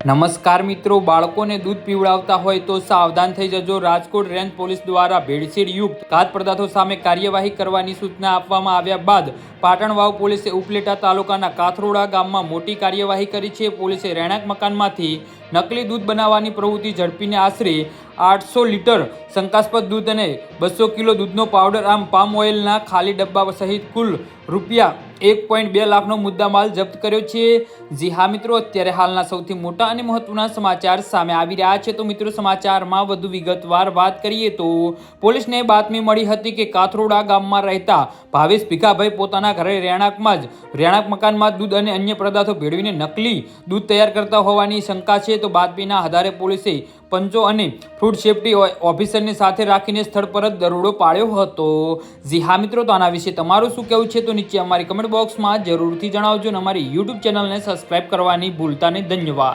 નમસ્કાર મિત્રો, બાળકોને દૂધ પીવડાવતા હોય તો સાવધાન થઈ જજો। રાજકોટ રેન્જ પોલીસ દ્વારા ભેળસેળ યુક્ત ખાદ્ય પદાર્થો સામે કાર્યવાહી કરવાની સૂચના આપવામાં આવ્યા બાદ પાટણ વાવ પોલીસે ઉપલેટા તાલુકાના કાથરોડા ગામમાં મોટી કાર્યવાહી કરી છે। પોલીસે રહેણાંક મકાનમાંથી નકલી દૂધ બનાવવાની પ્રવૃત્તિ ઝડપીને આશરે 800 લીટર શંકાસ્પદ દૂધ અને 200 કિલો દૂધનો પાવડર આમ પામ ઓઇલના ખાલી ડબ્બા સહિત કુલ રૂપિયા 1.2 લાખનો મુદ્દામાલ જપ્ત કર્યો છે। જી હા મિત્રો, અત્યારે હાલના સૌથી મોટા અને મહત્વના સમાચાર સામે આવી રહ્યા છે। તો મિત્રો, સમાચારમાં વધુ વિગતવાર વાત કરીએ તો પોલીસને બાતમી મળી હતી કે કાથરોડા ગામમાં રહેતા ભાવેશ ભીખાભાઈ પોતાના ઘરે રહેણાંક મકાનમાં દૂધ અને અન્ય પદાર્થો ભેળવીને નકલી દૂધ તૈયાર કરતા હોવાની શંકા છે। તો બાતમીના આધારે પોલીસે પંચો અને ફૂડ સેફ્ટી ઓફિસરને સાથે રાખીને સ્થળ પર જ દરોડો પાડ્યો હતો। જી હા મિત્રો, તો આના વિશે તમારું શું કહેવું છે તો નીચે અમારી કમેન્ટ બોક્સમાં જરૂરથી જણાવજો અને અમારી યુટ્યુબ ચેનલને સબસ્ક્રાઇબ કરવાની ભૂલતા નહીં। ધન્યવાદ।